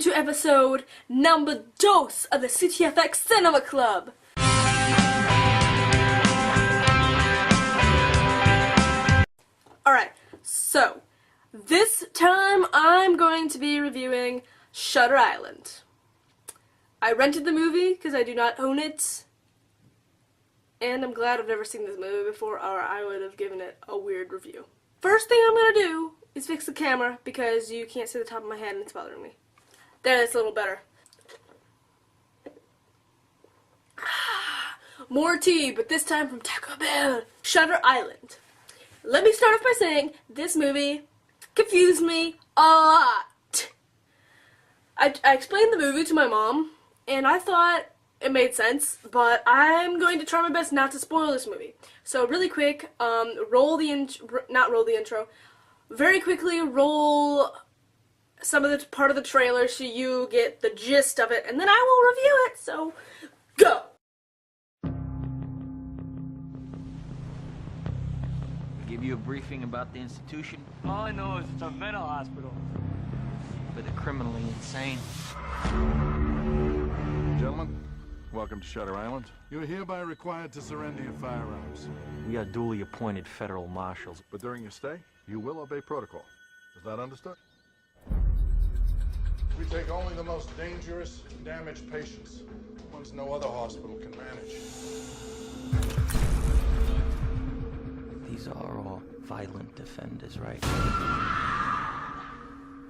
to episode number 2 of the CTFX Cinema Club. Alright, so this time I'm going to be reviewing Shutter Island. I rented the movie because I do not own it, and I'm glad I've never seen this movie before, or I would have given it a weird review. First thing I'm going to do is fix the camera because you can't see the top of my head and it's bothering me. There, that's a little better. More tea, but this time from Taco Bell. Shutter Island. Let me start off by saying this movie confused me a lot. I explained the movie to my mom, and I thought it made sense, but I'm going to try my best not to spoil this movie. So really quick, very quickly roll some of the part of the trailer so you get the gist of it, and then I will review it, so go! Give you a briefing about the institution? All I know is it's a mental hospital. For the criminally insane. Gentlemen, welcome to Shutter Island. You are hereby required to surrender your firearms. We are duly appointed federal marshals. But during your stay, you will obey protocol. Is that understood? We take only the most dangerous and damaged patients, ones no other hospital can manage. These are all violent offenders, right?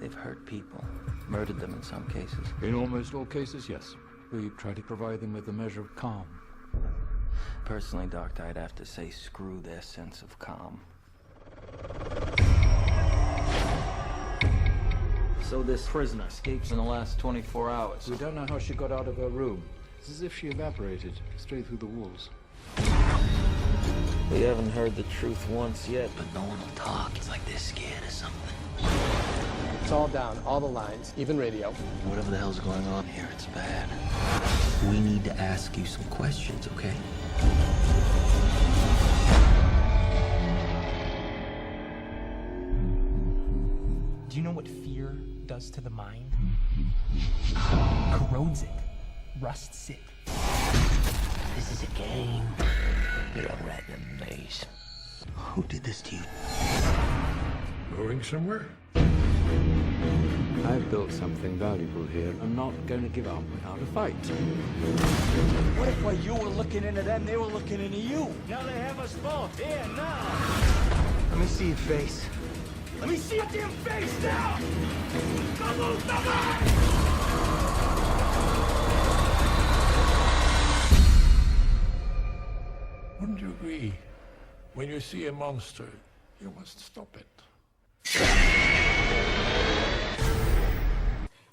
They've hurt people, murdered them in some cases. In almost all cases, yes. We try to provide them with a measure of calm. Personally, Doctor, I'd have to say screw their sense of calm. So this prisoner escapes in the last 24 hours. We don't know how she got out of her room. It's as if she evaporated straight through the walls. We haven't heard the truth once yet, but no one will talk. It's like they're scared of something. It's all down, all the lines, even radio. Whatever the hell's going on here, it's bad. We need to ask you some questions, okay? Do you know what fear does to the mind? Corrodes it, rusts it. This is a game. You're a rat in a maze. Who did this to you? Going somewhere? I've built something valuable here. I'm not going to give up without a fight. What if while you were looking into them, they were looking into you? Now they have us both here now. Let me see your face. Let me see your damn face now! Come on, come on! Wouldn't you agree? When you see a monster, you must stop it.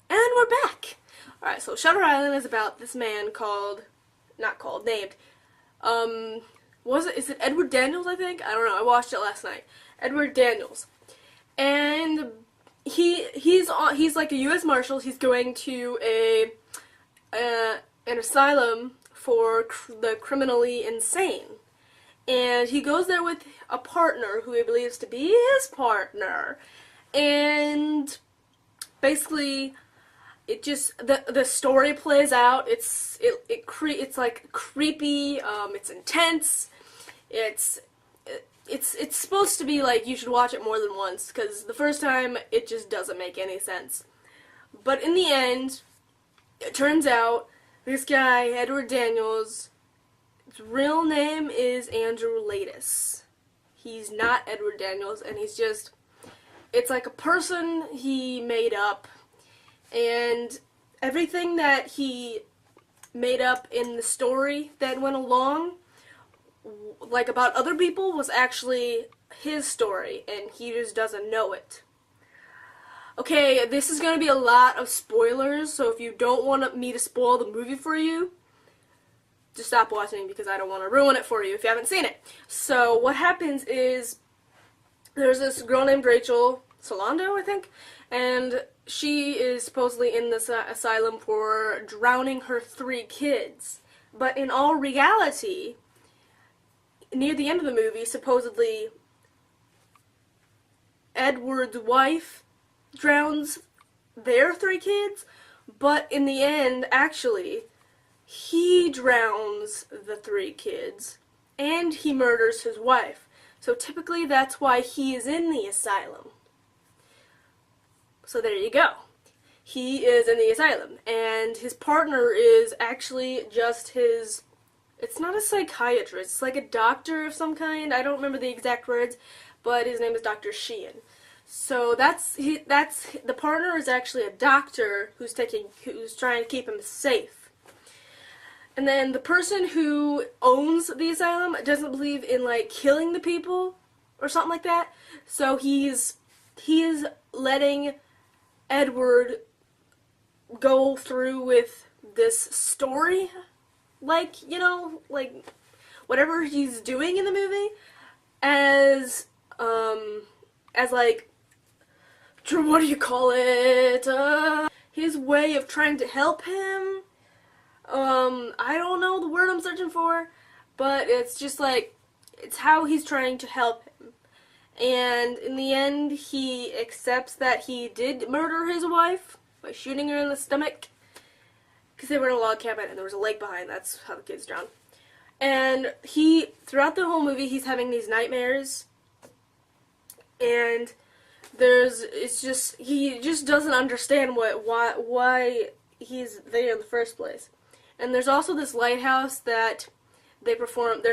And we're back! Alright, so Shutter Island is about this man is it Edward Daniels, I think? I don't know, I watched it last night. Edward Daniels. And he's like a U.S. Marshal. He's going to an asylum for the criminally insane. And he goes there with a partner who he believes to be his partner. And basically, it just the story plays out. It's like creepy. It's intense. It's supposed to be like you should watch it more than once, because the first time it just doesn't make any sense. But in the end, it turns out this guy, Edward Daniels, his real name is Andrew Laeddis. He's not Edward Daniels, and it's like a person he made up, and everything that he made up in the story that went along, like about other people, was actually his story, and he just doesn't know it. Okay, this is going to be a lot of spoilers, so if you don't want me to spoil the movie for you, just stop watching, because I don't want to ruin it for you if you haven't seen it. So what happens is, there's this girl named Rachel Solando, I think, and she is supposedly in this asylum for drowning her 3 kids. But in all reality, near the end of the movie, supposedly Edward's wife drowns their 3 kids, But in the end, actually, he drowns the 3 kids, and he murders his wife. So typically that's why he is in the asylum. So there you go. He is in the asylum, and his partner is actually just his... It's not a psychiatrist, it's like a doctor of some kind. I don't remember the exact words, but his name is Dr. Sheehan. So the partner is actually a doctor who's trying to keep him safe. And then the person who owns the asylum doesn't believe in like killing the people or something like that. So he is letting Edward go through with this story, like, you know, like whatever he's doing in the movie as like, what do you call it? His way of trying to help him. I don't know the word I'm searching for, but it's just like, it's how he's trying to help him. And in the end, he accepts that he did murder his wife by shooting her in the stomach, because they were in a log cabin and there was a lake behind. That's how the kids drowned. And throughout the whole movie, he's having these nightmares, and he just doesn't understand why he's there in the first place. And there's also this lighthouse that they're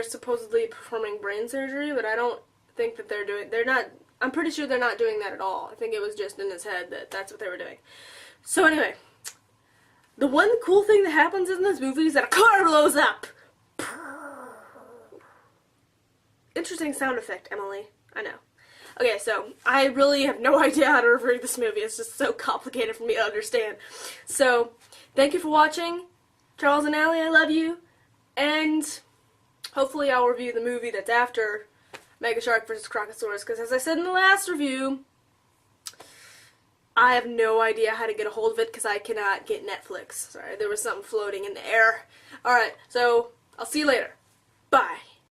supposedly performing brain surgery, but I don't think that I'm pretty sure they're not doing that at all. I think it was just in his head that that's what they were doing. So anyway, the one cool thing that happens in this movie is that a car blows up. Interesting sound effect, Emily. I know. Okay, so I really have no idea how to review this movie. It's just so complicated for me to understand. So, thank you for watching. Charles and Allie, I love you. And hopefully I'll review the movie that's after Mega Shark vs. Crocosaurus, because as I said in the last review, I have no idea how to get a hold of it because I cannot get Netflix. Sorry, there was something floating in the air. Alright, so I'll see you later. Bye.